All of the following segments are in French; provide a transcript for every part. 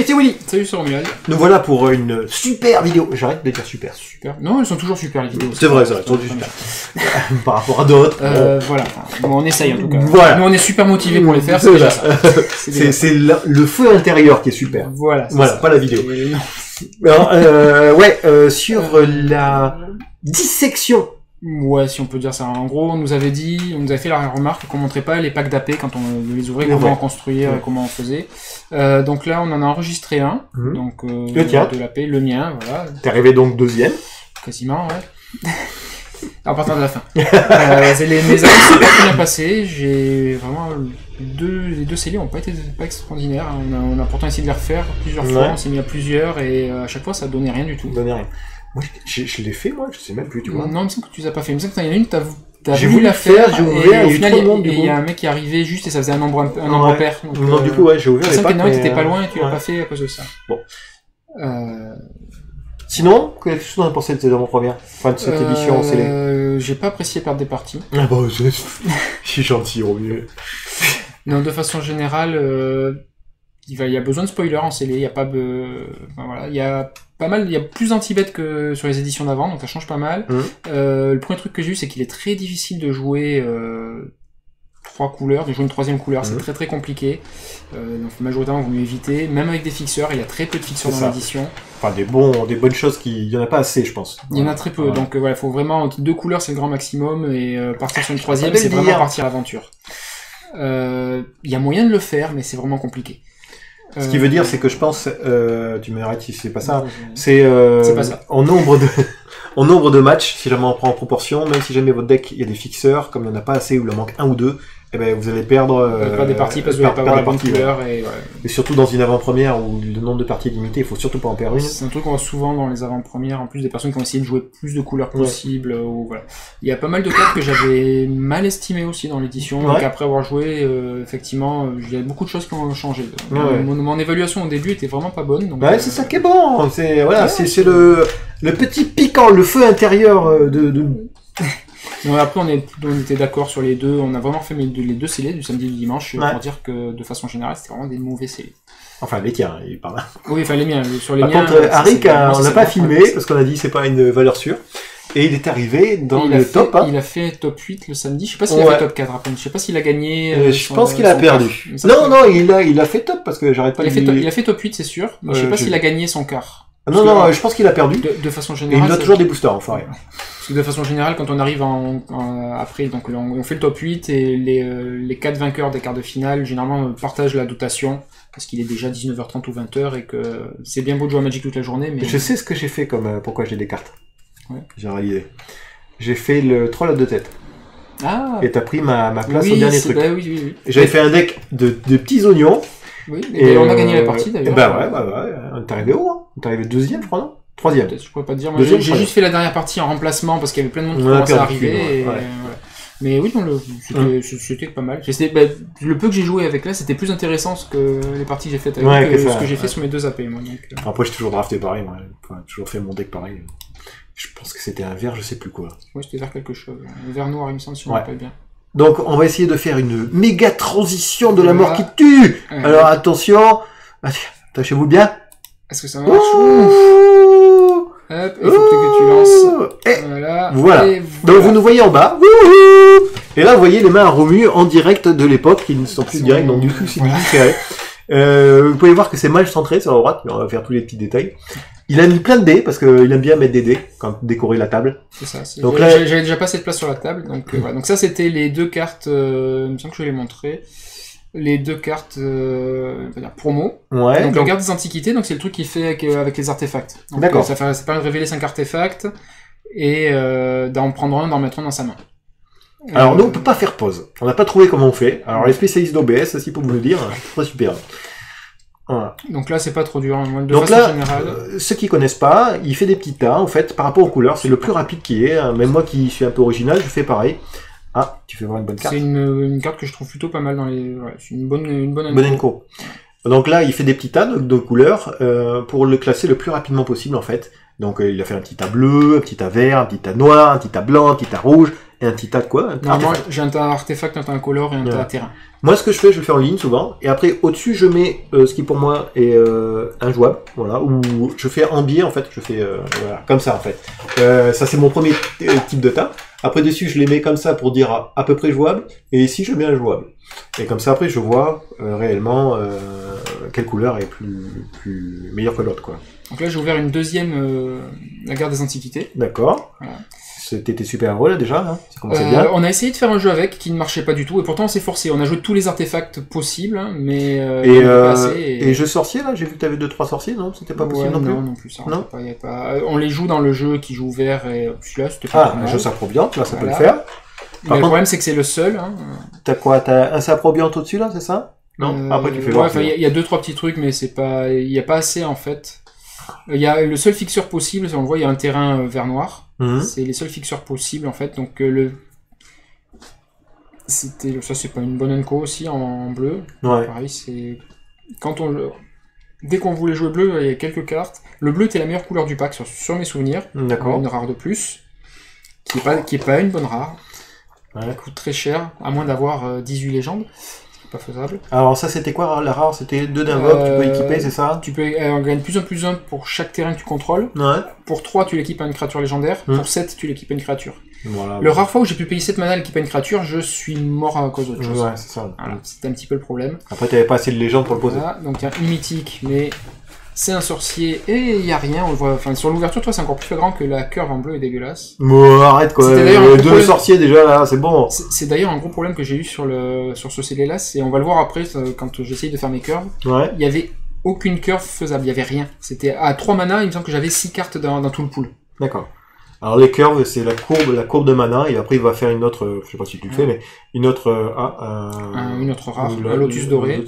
c'est Willy. Salut, c'est Romuald. Nous voilà pour une super vidéo. J'arrête de dire super. Super. Non, elles sont toujours super, les vidéos. C'est vrai, ça, elles sont super. Par rapport à d'autres. Voilà. Bon, on essaye, en tout cas. Voilà. Nous, on est super motivés pour les faire, c'est déjà ça. C'est le feu intérieur qui est super. Voilà. Voilà, pas la vidéo. Non. Alors, sur la dissection. Ouais, si on peut dire ça. En gros, on nous avait fait la remarque qu'on montrait pas les packs d'AP quand on les ouvrait, comment on construisait, comment on faisait. Donc là, on en a enregistré un. Donc, le tien. de l'AP, le mien, voilà. T'es arrivé donc deuxième. Quasiment, ouais. En partant de la fin. Mes amis s'est pas très bien passé. J'ai vraiment les deux scellés ont pas été extraordinaires. On a pourtant essayé de les refaire plusieurs fois. On s'est mis à plusieurs et à chaque fois ça donnait rien du tout. Donnait rien. Moi, je l'ai fait, moi, je sais même plus, tu vois. Non, il me semble que tu les as pas fait. Il me semble qu'il y en a une, t'as j'ai voulu la faire, j'ai ouvert, et au final, il y a un mec qui est arrivé juste et ça faisait un nombre pair. Donc, non, du coup, ouais, j'ai ouvert les packs. mais t'étais pas loin et tu l'as pas fait à cause de ça. Bon. Sinon, qu'est-ce que tu en as pensé de cette première fin de cette édition scellée? J'ai pas apprécié perdre des parties. Ah bah, je suis gentil, au mieux. Non, de façon générale, il y a besoin de spoilers en scellé, il y a pas de... Enfin, voilà, il y a pas mal, il y a plus d'anti-bet que sur les éditions d'avant, donc ça change pas mal. Le premier truc que j'ai eu, c'est qu'il est très difficile de jouer 3 couleurs, de jouer une troisième couleur, c'est très très compliqué. Donc majoritairement, vous mieux éviter. Même avec des fixeurs, il y a très peu de fixeurs dans l'édition. Enfin, des bonnes choses il y en a pas assez, je pense. Il y en a très peu, donc voilà, faut vraiment 2 couleurs, c'est le grand maximum, et partir sur une troisième, c'est vraiment partir à l'aventure. Il y a moyen de le faire, mais c'est vraiment compliqué. Ce qui veut dire, c'est que je pense, tu m'arrêtes si c'est pas ça, c'est pas ça. en nombre de matchs, si jamais on prend en proportion, même si jamais votre deck il y a des fixeurs, comme il n'y en a pas assez ou il en manque un ou deux, eh ben vous allez perdre pas des parties parce que vous n'allez pas avoir la bonne couleur et surtout dans une avant-première où le nombre de parties est limité, il faut surtout pas en perdre une. C'est un truc qu'on voit souvent dans les avant-premières, en plus des personnes qui ont essayé de jouer plus de couleurs possibles. Ou, voilà. Il y a pas mal de cartes que j'avais mal estimées aussi dans l'édition, donc après avoir joué, effectivement, il y a beaucoup de choses qui ont changé. Mon évaluation au début était vraiment pas bonne. Donc, c'est ça qui est bon, c'est voilà, c'est le petit piquant, le feu intérieur de... Donc après, on était d'accord sur les deux. On a vraiment fait les deux scellés du samedi et du dimanche pour dire que de façon générale, c'était vraiment des mauvais scellés. Enfin, les tiens, il parle. Oui, enfin les miens. Sur les miens. Par contre, Arik, on l'a pas filmé parce qu'on a dit c'est pas une valeur sûre. Et il est arrivé dans le top. Il a fait top 8 le samedi. Je sais pas s'il a fait top 4 après. Je sais pas s'il a gagné. Je pense qu'il a perdu. Non, il a fait top parce que j'arrête pas de il a fait top 8, c'est sûr. Mais je sais pas s'il a gagné son quart. Non, je pense qu'il a perdu. De façon générale. Et il a toujours des boosters, enfin. Parce que de façon générale, quand on arrive après, donc on fait le top 8 et les 4 vainqueurs des quarts de finale, généralement, partagent la dotation. Parce qu'il est déjà 19h30 ou 20h et que c'est bien beau de jouer à Magic toute la journée, mais... Je sais ce que j'ai fait comme pourquoi j'ai des cartes. Ouais. J'ai réalisé. J'ai fait le troll à 2 têtes. Ah. Et t'as pris ma place au dernier truc. Oui. J'avais fait un deck de petits oignons. Oui, et on a gagné la partie d'ailleurs. Ouais. On est arrivé où, hein? On est arrivé deuxième, je crois, non? Troisième. Peut-être, je pourrais pas te dire. Moi, j'ai juste fait la dernière partie en remplacement parce qu'il y avait plein de monde qui commençait à arriver. Mais oui, c'était pas mal. Le peu que j'ai joué avec là, c'était plus intéressant que les parties que j'ai faites avec que ce que j'ai fait sur mes 2 AP. Moi, donc, Après, j'ai toujours drafté pareil. Moi. Enfin, toujours fait mon deck pareil. Je pense que c'était un vert, je sais plus quoi. Oui, c'était vert quelque chose. Un vert noir, il me semble, si on me rappelle bien. Donc, on va essayer de faire une méga transition de la mort qui tue. Alors, attention. Attachez-vous bien. Est-ce que ça marche? Hop, il faut que tu lances. Voilà. Donc, vous nous voyez en bas. Et là, vous voyez les mains à Romu en direct de l'époque, qui ne sont plus directs, donc du coup, c'est différé. Vous pouvez voir que c'est mal centré sur la droite, mais on va faire tous les petits détails. Il a mis plein de dés, parce qu'il aime bien mettre des dés, quand décorer la table. C'est ça. Donc là, j'avais déjà pas cette place sur la table, donc voilà. Donc ça, c'était les 2 cartes, il me semble que je vais les montrer. Les 2 cartes promo. Ouais. Donc la carte des antiquités, donc c'est le truc qu'il fait avec les artefacts. D'accord. Ça permet de révéler 5 artefacts, et d'en prendre un, d'en mettre un dans sa main. Alors nous, on peut pas faire pause. On n'a pas trouvé comment on fait. Alors les spécialistes d'OBS, si pour vous le dire, c'est pas super. Voilà. Donc là, c'est pas trop dur. Donc là, ceux qui connaissent pas, il fait des petits tas, en fait, par rapport aux couleurs. C'est le plus rapide qui est. Même moi qui suis un peu original, je fais pareil. Ah, tu fais voir une bonne carte. C'est une carte que je trouve plutôt pas mal dans les... Ouais, c'est une bonne enco. Donc là, il fait des petits tas de couleurs pour le classer le plus rapidement possible, en fait. Donc il a fait un petit tas bleu, un petit tas vert, un petit tas noir, un petit tas blanc, un petit tas rouge, Et un petit tas de quoi? Normalement, j'ai un tas artefact, un tas incolore et un tas terrain. Moi, ce que je fais, je le fais en ligne souvent. Et après, au-dessus, je mets ce qui pour moi est injouable. Voilà. Ou je fais en biais, en fait. Je fais voilà, comme ça, en fait. Ça, c'est mon premier type de tas. Après, dessus, je les mets comme ça pour dire à peu près jouable. Et ici, je mets injouable. Et comme ça, après, je vois réellement quelle couleur est plus meilleure que l'autre, quoi. Donc là, j'ai ouvert une deuxième, la guerre des antiquités. D'accord. Voilà. C'était super heureux là déjà, hein, ça commençait bien. On a essayé de faire un jeu avec qui ne marchait pas du tout et pourtant on s'est forcé. On a joué tous les artefacts possibles, hein, mais pas assez. Et jeu sorcier là, j'ai vu que t'avais 2-3 sorciers, non? C'était pas possible non plus. Non plus. Ça, non. Y a pas... On les joue dans le jeu qui joue vert et celui-là c'était pas un jeu saprobiante, là ça peut le faire. Mais le problème c'est que c'est le seul. Hein. T'as quoi? T'as un saprobiante au-dessus là, c'est ça? Non. Après tu fais voir. Il y a 2-3 petits trucs, mais c'est pas, il y a pas assez en fait. Il y a le seul fixeur possible, on le voit, il y a un terrain vert-noir. C'est les seuls fixeurs possibles en fait. Donc ça c'est pas une bonne unco aussi en bleu. Ouais. Pareil, c'est dès qu'on voulait jouer bleu, il y a quelques cartes. Le bleu était la meilleure couleur du pack sur mes souvenirs. D'accord. Une rare de plus, qui est pas une bonne rare. Ouais. Elle coûte très cher, à moins d'avoir 18 légendes. Pas faisable. Alors ça c'était quoi la rare? C'était 2 d'invoque, tu peux équiper, c'est ça? Tu peux gagner plus 1 pour chaque terrain que tu contrôles. Ouais. Pour 3 tu l'équipes à une créature légendaire, pour 7 tu l'équipes à une créature. Voilà, le rare fois où j'ai pu payer 7 mana à l'équipe à une créature, je suis mort à cause d'autre chose. Ouais, c'est ça. Voilà, c'était un petit peu le problème. Après t'avais pas assez de légendes pour le poser. Voilà, donc il y a une mythique, mais c'est un sorcier et il y a rien, on le voit. Enfin sur l'ouverture, toi c'est encore plus flagrant que la curve en bleu est dégueulasse. Bon, arrête quoi. Deux sorciers déjà là, c'est bon. C'est d'ailleurs un gros problème que j'ai eu sur ce CD là, c'est on va le voir après quand j'essaye de faire mes curves. Ouais. Il y avait aucune curve faisable, il y avait rien. C'était à 3 mana, il me semble que j'avais 6 cartes dans tout le pool. D'accord. Alors les curves, c'est la courbe de mana, et après il va faire une autre, je sais pas si tu le fais, mais une autre une autre rare, un lotus doré.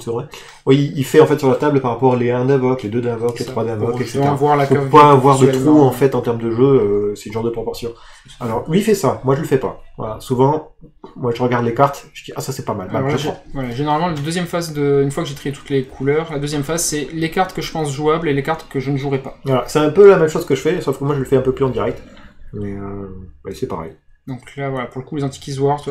Oui, il fait en fait sur la table par rapport les 1 d'invoque, les 2 d'invoque, les 3 d'invoque, etc. Voir la Faut pas avoir de trou en fait en termes de jeu, c'est le genre de proportion. Alors lui il fait ça, moi je le fais pas. Voilà, souvent, moi je regarde les cartes, je dis ça c'est pas mal. Voilà, généralement la deuxième phase une fois que j'ai trié toutes les couleurs, la deuxième phase c'est les cartes que je pense jouables et les cartes que je ne jouerai pas. Voilà, c'est un peu la même chose que je fais, sauf que moi je le fais un peu plus en direct. Mais c'est pareil. Donc là, voilà, pour le coup, les Antiques Wars,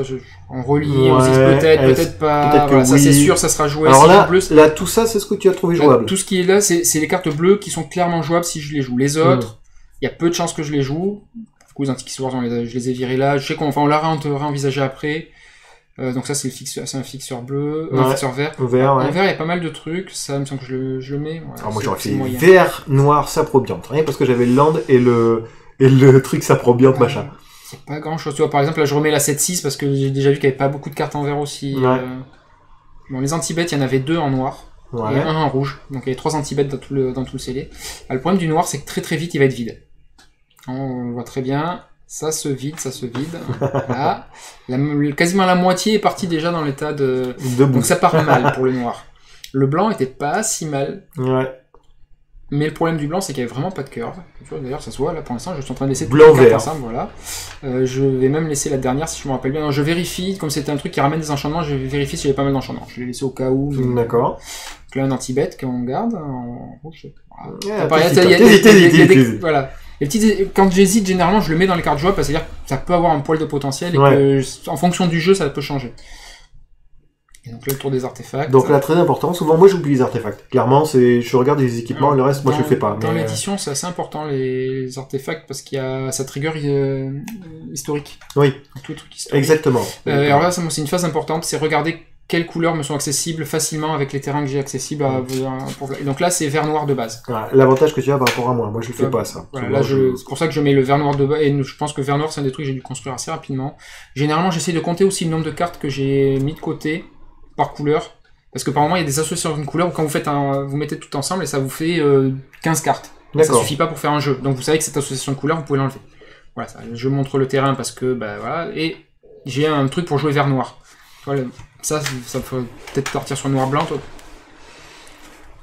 on relit, on se dit peut-être pas. Peut-être voilà, ça c'est sûr, ça sera joué. Alors là, tout ça, c'est ce que tu as trouvé jouable. Tout ce qui est là, c'est les cartes bleues qui sont clairement jouables si je les joue. Les autres, il y a peu de chances que je les joue. Du coup, les Antiques Wars, je les ai virés là. Je sais qu'on l'a réenvisagé après. Donc ça, c'est un fixeur bleu, un fixeur vert. En vert, il y a pas mal de trucs. Ça, il me semble que je le mets. Ouais, alors moi, j'aurais fait vert, noir, saprobiante. Rien parce que j'avais le land et le truc saprobiante, machin. C'est pas grand chose. Tu vois, par exemple, là, je remets la 7-6 parce que j'ai déjà vu qu'il n'y avait pas beaucoup de cartes en vert aussi. Ouais. Bon, les anti-bêtes, il y en avait 2 en noir. Ouais. Et un en rouge. Donc il y avait 3 anti-bêtes dans tout le scellé. Le problème du noir, c'est que très très vite, il va être vide. On voit très bien. Ça se vide. Voilà. Quasiment la moitié est partie déjà dans l'état de... Donc ça part mal pour le noir. Le blanc était pas si mal. Ouais. Mais le problème du blanc, c'est qu'il n'y avait vraiment pas de curve. D'ailleurs, ça se voit, là, pour l'instant, je suis en train de laisser blanc-vert ensemble, voilà. Je vais même laisser la dernière, si je me rappelle bien. Non, je vérifie, comme c'était un truc qui ramène des enchantements, je vérifie si j'avais pas mal d'enchantements. Je l'ai laissé au cas où. D'accord. Donc là, un anti-bête qu'on garde, en rouge. Voilà. Quand j'hésite, généralement, je le mets dans les cartes jouables, parce que c'est-à-dire que ça peut avoir un poil de potentiel, et que, en fonction du jeu, ça peut changer. Et donc là, le tour des artefacts. Donc là, très important. Souvent, moi, j'oublie les artefacts. Clairement, je regarde les équipements, le reste, moi, je le fais pas. Dans l'édition, c'est assez important, les artefacts, parce qu'il y a sa trigger historique. Oui. Tout le truc historique. Exactement. Alors là, c'est une phase importante, c'est regarder quelles couleurs me sont accessibles facilement avec les terrains que j'ai accessibles. Et donc là, c'est vert noir de base. Voilà, l'avantage que tu as par rapport à moi je le fais pas, ça. Voilà, là, c'est pour ça que je mets le vert noir de base, et je pense que vert noir, c'est un des trucs que j'ai dû construire assez rapidement. Généralement, j'essaie de compter aussi le nombre de cartes que j'ai mis de côté par couleur, parce que par moment il y a des associations de couleurs où quand vous mettez tout ensemble et ça vous fait 15 cartes. Ça suffit pas pour faire un jeu. Donc vous savez que cette association de couleurs, vous pouvez l'enlever. Voilà, je montre le terrain parce que voilà, et j'ai un truc pour jouer vert noir. Voilà, ça peut peut-être partir sur noir blanc.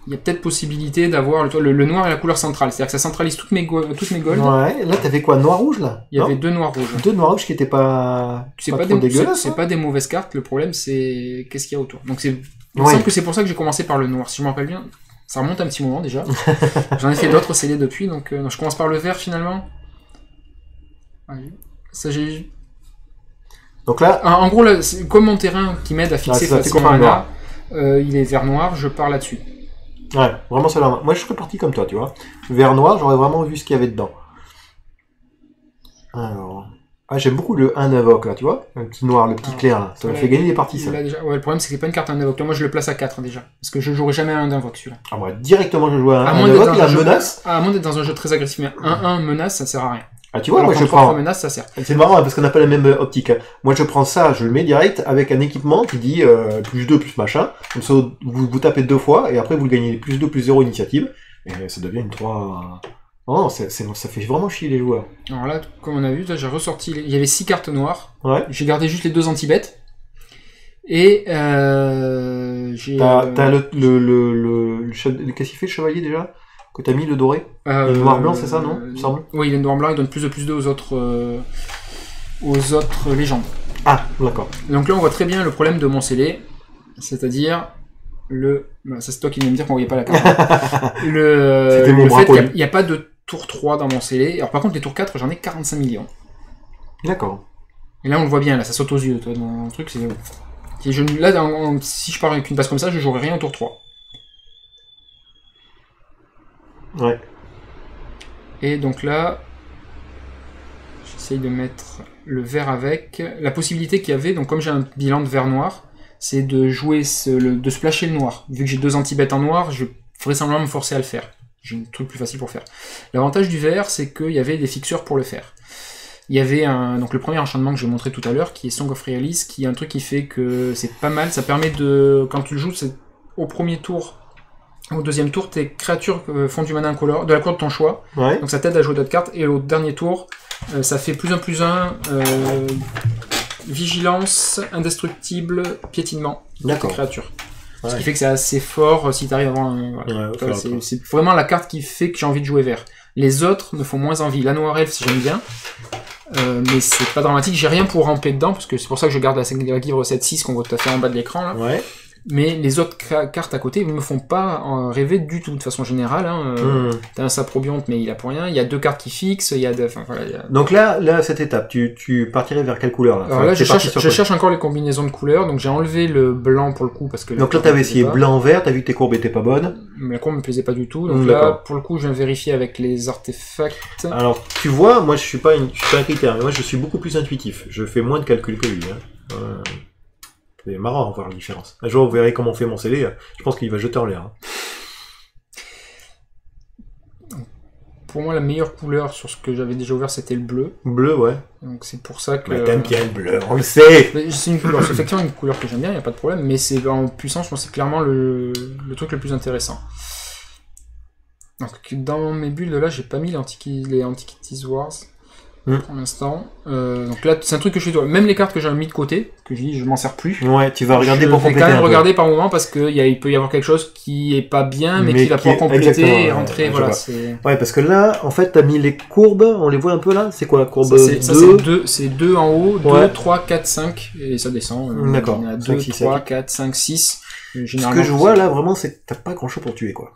Il y a peut-être possibilité d'avoir le noir et la couleur centrale, c'est-à-dire que ça centralise toutes mes golds. Ouais, là t'avais quoi, noir rouge là? Il y avait 2 noirs rouges. 2 noirs rouges qui étaient pas dégueulasses. C'est pas des mauvaises cartes, le problème c'est qu'est-ce qu'il y a autour. Donc il me semble que c'est pour ça que j'ai commencé par le noir, si je me rappelle bien. Ça remonte un petit moment déjà. J'en ai fait d'autres scellés depuis, donc je commence par le vert finalement. Ça j'ai... Donc là... En gros, là, comme mon terrain qui m'aide à fixer facilement un mana, il est vert noir, je pars là-dessus. Ouais, vraiment c'est là. Moi je serais parti comme toi, tu vois. Vert noir, j'aurais vraiment vu ce qu'il y avait dedans. Alors... Ah, j'aime beaucoup le 1 invoque là, tu vois. Le petit noir, le petit clair là. Ça me fait gagner des parties ça. Là, déjà... Ouais, le problème c'est que c'est pas une carte 1 invoque. Moi je le place à 4 déjà. Parce que je jouerai jamais un d'invoque celui-là. Ah, moi directement je joue à 1 invoque, il y a menace. À moins d'être dans un jeu très agressif, mais 1-1 menace ça sert à rien. Ah, tu vois, alors moi je prends. Menace, ça sert. C'est marrant parce qu'on n'a pas la même optique. Moi je prends ça, je le mets direct avec un équipement qui dit plus 2 plus machin. Comme ça vous tapez 2 fois et après vous gagnez plus 2 plus 0 initiative. Et ça devient une 3. Oh, ça fait vraiment chier les joueurs. Alors là, comme on a vu, j'ai ressorti. Il y avait 6 cartes noires. Ouais. J'ai gardé juste les 2 anti-bêtes. Et j'ai. T'as qu'est-ce qu'il fait le chevalier déjà? Que t'as mis le doré? Le noir blanc, c'est ça, non? Il me semble. Oui, le noir blanc, il donne plus de +2 aux autres légendes. Ah, d'accord. Donc là, on voit très bien le problème de mon scellé, c'est-à-dire ça c'est toi qui viens me dire qu'on voyait pas la carte. le fait qu'il n'y a pas de tour 3 dans mon scellé. Alors par contre, les tours 4, j'en ai 45 millions. D'accord. Et là, on le voit bien, là, ça saute aux yeux. Toi, mon truc, c'est... Là, si je pars avec une base comme ça, je jouerai rien au tour 3. Ouais. Et donc là, j'essaye de mettre le vert avec. La possibilité qu'il y avait, donc comme j'ai un bilan de vert-noir, c'est de jouer, de splasher le noir. Vu que j'ai 2 anti-bêtes en noir, je ferais semblant me forcer à le faire. J'ai un truc plus facile pour faire. L'avantage du vert, c'est qu'il y avait des fixeurs pour le faire. Il y avait donc le premier enchantement que j'ai montré tout à l'heure, qui est Song of Realis, qui est un truc qui fait que c'est pas mal. Ça permet de, quand tu le joues, c'est au premier tour, au deuxième tour, tes créatures font du mana incolore, de la couleur de ton choix. Ouais. Donc ça t'aide à jouer d'autres cartes. Et au dernier tour, ça fait +1/+1, vigilance, indestructible, piétinement. D'accord. Créatures. Ouais. Ce qui fait que c'est assez fort si t'arrives à avoir un... Voilà. Ouais, c'est vraiment la carte qui fait que j'ai envie de jouer vert. Les autres me font moins envie. La noire elfe, j'aime bien. Mais c'est pas dramatique. J'ai rien pour ramper dedans, parce que c'est pour ça que je garde la Guivre 7-6 qu'on voit tout à fait en bas de l'écran. Là. Ouais. Mais les autres cartes à côté ne me font pas rêver du tout, de façon générale. T'as un Saprobionte, mais il a pour rien. Il y a 2 cartes qui fixent. Il y a Donc là, cette étape, tu partirais vers quelle couleur là? Alors là, je cherche encore les combinaisons de couleurs. Donc j'ai enlevé le blanc pour le coup. Parce que donc là, t'avais essayé blanc-vert, t'as vu que tes courbes étaient pas bonnes. Mais la courbe me plaisait pas du tout. Donc là, pour le coup, je viens vérifier avec les artefacts. Alors, tu vois, moi je suis pas un critère, mais moi je suis beaucoup plus intuitif. Je fais moins de calculs que lui. C'est marrant à voir la différence. Un jour, vous verrez comment on fait mon scellé. Je pense qu'il va jeter en l'air. Pour moi, la meilleure couleur sur ce que j'avais déjà ouvert, c'était le bleu. Bleu, ouais. Donc c'est pour ça que... Bah, t'aimes bien le bleu, on le sait. C'est une couleur, c'est effectivement une couleur que j'aime bien, il n'y a pas de problème, mais c'est en puissance, je pense que c'est clairement le truc le plus intéressant. Donc dans mes bulles, là, j'ai pas mis les Antiquities Wars. Pour l'instant. Donc là, c'est un truc que je fais. Même les cartes que j'ai mis de côté, que je dis je m'en sers plus. Ouais, tu vas regarder pour compléter. Je vais quand même regarder par moment parce qu'il peut y avoir quelque chose qui est pas bien, mais qui va pouvoir compléter et rentrer. Ouais, voilà, ouais, parce que là, en fait, t'as mis les courbes, on les voit un peu là. C'est quoi la courbe? C'est 2 en haut, 2, 3, 4, 5, et ça descend. D'accord. On a 2, 3, 4, 5, 6. Ce que je vois là, vraiment, c'est que t'as pas grand chose pour tuer, quoi.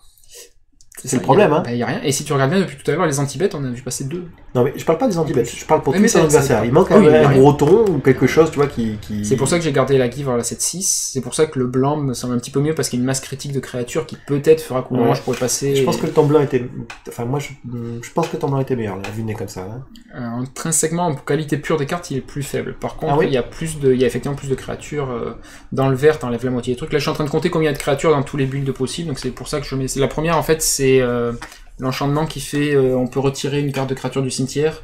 C'est le problème, hein. Il y a rien. Et si tu regardes bien depuis tout à l'heure, les anti-bêtes, on a vu passer 2. Non, mais je parle pas des anti-bêtes, je parle pour tuer ton adversaire. Il manque un gros ton ou quelque chose, tu vois, qui... C'est pour ça que j'ai gardé la Guivre à la 7-6. C'est pour ça que le blanc me semble un petit peu mieux parce qu'il y a une masse critique de créatures qui peut-être fera coup je pourrais passer. Je pense que le ton blanc était. Enfin, moi, je pense que le ton blanc était meilleur, là, vu né comme ça. Hein. Intrinsèquement, en qualité pure des cartes, il est plus faible. Par contre, il y a effectivement plus de créatures. Dans le vert, t'enlèves la moitié des trucs. Là, je suis en train de compter combien il y a de créatures dans tous les builds possibles. Donc, c'est pour ça que je mets. La première, en fait, c'est. L'enchantement qui fait on peut retirer une carte de créature du cimetière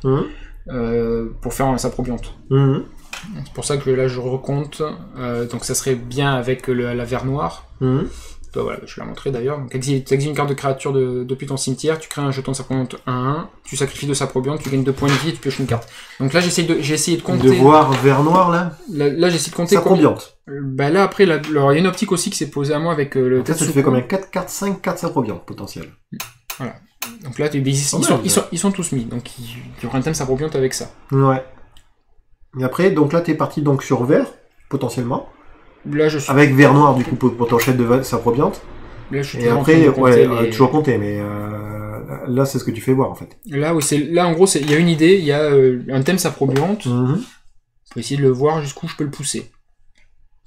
pour faire un Saprobionte. C'est pour ça que là je recompte. Donc ça serait bien avec la vert noir. Voilà, je vais la montrer d'ailleurs. Donc tu exiles une carte de créature depuis ton cimetière, tu crées un jeton de Saprobionte 1-1, tu sacrifies de Saprobionte, tu gagnes 2 points de vie et tu pioches une carte. Donc là j'ai essayé de compter. De voir vert noir là. Là j'ai essayé de compter. Saprobionte. Bah là après, alors il y a une optique aussi qui s'est posée à moi avec le. Peut-être que tu fais combien 4 cartes, 5 cartes Saprobionte potentielles. Voilà. Donc là, ils sont tous mis. Donc il y aura un thème Saprobionte avec ça. Ouais. Et après, donc là, t'es parti donc sur vert, potentiellement. Là, je suis... Avec vert noir, du coup, pour ton chef de Saprobionte. Là, je suis et après, toujours compter, mais là, c'est ce que tu fais voir, en fait. Là, oui, là en gros, il y a une idée, il y a un thème Saprobionte. Pour essayer de le voir jusqu'où je peux le pousser.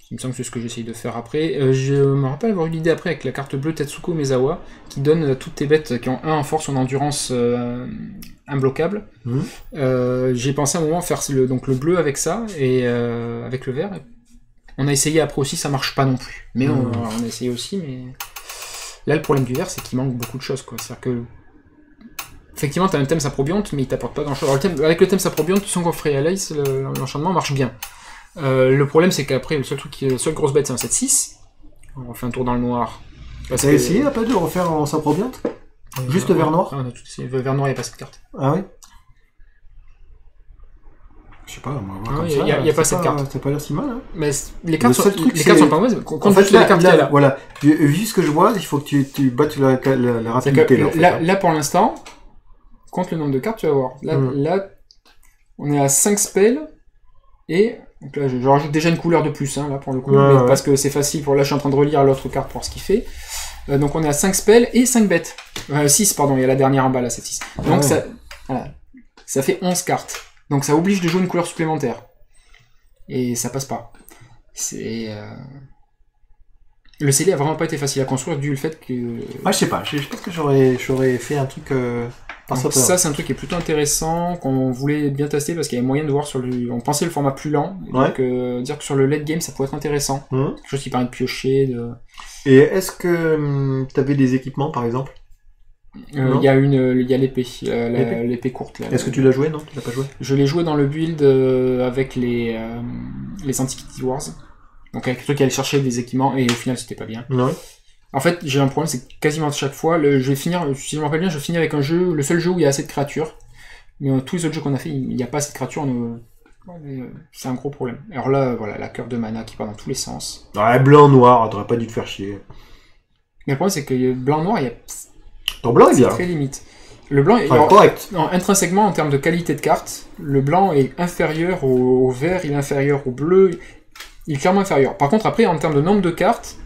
Il me semble que c'est ce que j'essaye de faire après. Je me rappelle avoir eu l'idée après avec la carte bleue Tetsuko Mezawa, qui donne à toutes tes bêtes qui ont 1 en force ou en endurance imbloquable. J'ai pensé à un moment faire donc le bleu avec ça, et avec le vert. On a essayé après aussi, ça marche pas non plus. Mais on a essayé aussi, mais... Là, le problème du vert, c'est qu'il manque beaucoup de choses, quoi. C'est-à-dire que... Effectivement, t'as un thème saprobionte, mais il t'apporte pas grand-chose. Avec le thème saprobionte, Song of Alice, l'enchantement marche bien. Le problème, c'est qu'après, la seule grosse bête, c'est un 7-6. On refait un tour dans le noir. T'as essayé un peu de le refaire en saprobionte? Juste le vert noir? On a tout essayé. Le vert noir, il n'y a pas cette carte. Ah oui? Je sais pas, moi, comme ça, il n'y a pas cette carte. Ça pas l'air si mal, hein. Mais les cartes sont pas mauvaises. En fait, là, voilà. Vu ce que je vois, il faut que tu battes la rapidité. Là, pour l'instant, compte le nombre de cartes, tu vas voir. Là, on est à 5 spells, et donc là, je rajoute déjà une couleur de plus, hein, là, pour le coup, parce que c'est facile. Là, je suis en train de relire l'autre carte pour voir ce qu'il fait. Donc, on est à 5 spells et 5 bêtes. 6, pardon, il y a la dernière en bas, là, c'est 6. Donc, ça fait 11 cartes. Donc, ça oblige de jouer une couleur supplémentaire. Et ça passe pas. Le scellé a vraiment pas été facile à construire, dû au fait que... je sais pas, je pense que j'aurais fait un truc... Ça, c'est un truc qui est plutôt intéressant, qu'on voulait bien tester, parce qu'il y avait moyen de voir on pensait le format plus lent, donc dire que sur le late game, ça pourrait être intéressant. Quelque chose qui permet de piocher, Et est-ce que t'avais des équipements, par exemple? Il y a l'épée, l'épée courte. Là. Est-ce que tu l'as joué? Non, tu l'as pas joué? Je l'ai joué dans le build avec les Antiquity Wars. Donc avec le truc qui allait chercher des équipements, et au final c'était pas bien. Ouais. En fait, j'ai un problème, c'est que quasiment à chaque fois, je vais finir, si je me rappelle bien, je finis avec un jeu, le seul jeu où il y a assez de créatures. Mais tous les autres jeux qu'on a fait, il n'y a pas assez de créatures. C'est un gros problème. Alors là, voilà, la cœur de mana qui part dans tous les sens. Ouais, blanc, noir, t'aurais pas dû te faire chier. Mais le problème, c'est que blanc-noir, Ton blanc, il est très limite. Le blanc est correct. Non, intrinsèquement, en termes de qualité de carte, le blanc est inférieur au vert, il est inférieur au bleu, il est clairement inférieur. Par contre, après, en termes de nombre de cartes,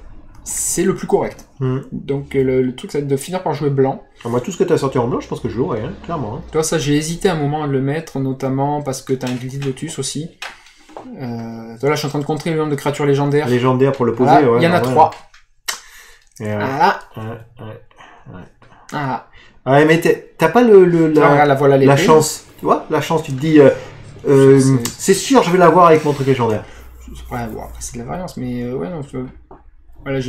c'est le plus correct. Donc le truc, ça va être de finir par jouer blanc. Moi, tout ce que t'as sorti en blanc, je pense que je l'aurais, hein, clairement. Hein. Toi, ça, j'ai hésité un moment à le mettre, notamment parce que t'as un Gilded Lotus aussi. Toi, là, je suis en train de compter le nombre de créatures légendaires. Légendaires pour le poser, il y en a 3. Voilà. Ah. Ouais, mais t'as pas la chance. Tu vois, la chance, tu te dis, c'est sûr, je vais l'avoir avec mon truc légendaire. Ouais, bon, après, c'est de la variance, mais ouais, non, voilà,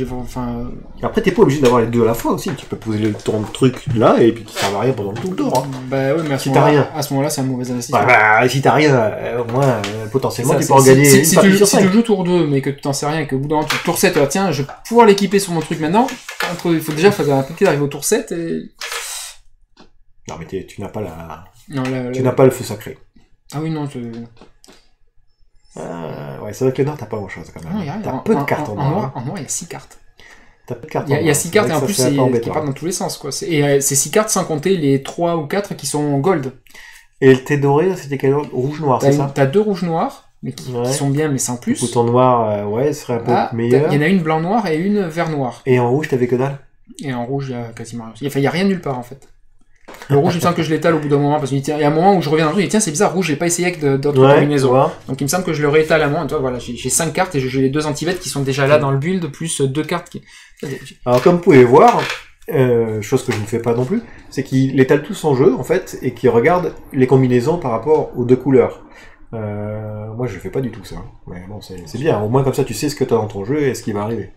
Après, t'es pas obligé d'avoir les deux à la fois aussi. Tu peux poser ton truc là et puis qui sert à rien pendant tout le tour. Hein. Bah oui, mais à si t'as rien. À ce moment-là, c'est un mauvais investissement. Si t'as rien, au moins, potentiellement, tu peux en gagner si tu joues tour 2, mais que tu t'en sais rien et qu'au bout d'un moment, tour 7, tiens, je vais pouvoir l'équiper sur mon truc maintenant. Il faut déjà faire un paquet d'arriver au tour 7 et... Non, mais tu n'as pas tu n'as pas le feu sacré. Ah oui, non, ouais, c'est vrai que le Nord, t'as pas grand chose quand même. T'as peu de cartes en noir. En noir, il y a 6 cartes. T'as peu de cartes. Il y a 6 cartes et en plus, qui partent dans tous les sens, quoi. Et c'est 6 cartes sans compter les 3 ou 4 qui sont gold. Et le thé doré, c'était quel autre? Rouge-noir, c'est ça? T'as 2 rouges-noirs, mais qui sont bien, mais sans plus. Le bouton noir, ouais, ce serait un peu meilleur. Il y en a une blanc-noir et une vert-noir. Et en rouge, t'avais que dalle? Et en rouge, il y a quasiment rien. Enfin, il y a rien nulle part, en fait. Le rouge, il me semble que je l'étale au bout d'un moment, parce qu'il y a un moment où je reviens dans le truc, et tiens, c'est bizarre, rouge, j'ai pas essayé avec d'autres combinaisons. Donc il me semble que je le réétale à moi, et toi, voilà, j'ai 5 cartes, et j'ai les 2 anti-bêtes qui sont déjà là dans le build, plus 2 cartes qui... Alors, comme vous pouvez voir, chose que je ne fais pas non plus, c'est qu'il étale tout son jeu, en fait, et qu'il regarde les combinaisons par rapport aux 2 couleurs. Moi, je fais pas du tout ça. Mais bon, c'est bien, au moins comme ça, tu sais ce que t'as dans ton jeu et ce qui va arriver.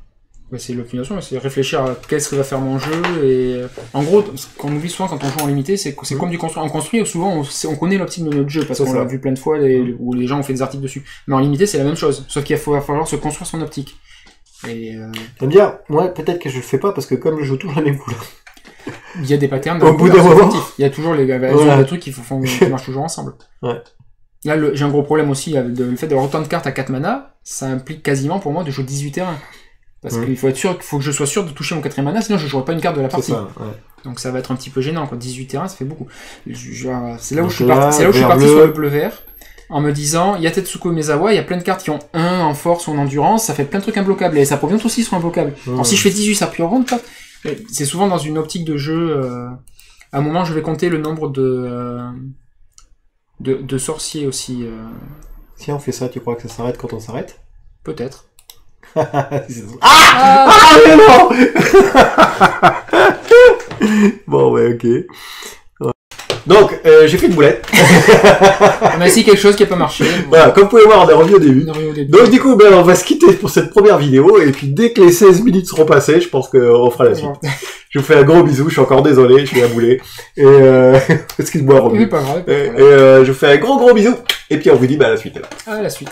C'est l'optimisation, c'est réfléchir à qu'est-ce que va faire mon jeu, et en gros, ce qu'on oublie souvent quand on joue en limité, c'est comme du construit. En construit, souvent, on connaît l'optique de notre jeu, parce qu'on l'a vu plein de fois, où les gens ont fait des articles dessus. Mais en limité, c'est la même chose, sauf qu'il va falloir se construire son optique. Et ça veut dire, moi, peut-être que je le fais pas, parce que comme je joue toujours la même couleur. Il y a des patterns au bout d'un moment. Il y a toujours des trucs qui marchent toujours ensemble. Ouais. Là, j'ai un gros problème aussi, le fait d'avoir autant de cartes à 4 mana, ça implique quasiment pour moi de jouer 18 terrains. Parce qu'il faut être sûr, faut que je sois sûr de toucher mon 4e mana, sinon je jouerai pas une carte de la partie. Ça, ouais. Donc ça va être un petit peu gênant, quoi. 18 terrains, ça fait beaucoup. C'est là où je suis parti sur le bleu vert, en me disant, il y a Tetsuko Mezawa, il y a plein de cartes qui ont 1 en force ou en endurance, ça fait plein de trucs imbloquables, et ça provient aussi sur imbloquables. Alors si je fais 18, ça peut en rendre pas. C'est souvent dans une optique de jeu, à un moment je vais compter le nombre de sorciers aussi, Si on fait ça, tu crois que ça s'arrête quand on s'arrête? Peut-être. Ah mais non. Bon, ouais, ok. Donc, j'ai fait une boulette. On a essayé quelque chose qui n'a pas marché. Voilà, comme vous pouvez voir, on est revenu au début. début. Donc, du coup, ben, on va se quitter pour cette première vidéo. Et puis, dès que les 16 minutes seront passées, je pense qu'on fera la suite. Je vous fais un gros bisou. Je suis encore désolé. Je suis à bouler. Et excuse-moi, Romain. Pas grave. Je vous fais un gros bisou. Et puis, on vous dit, à la suite. À la suite.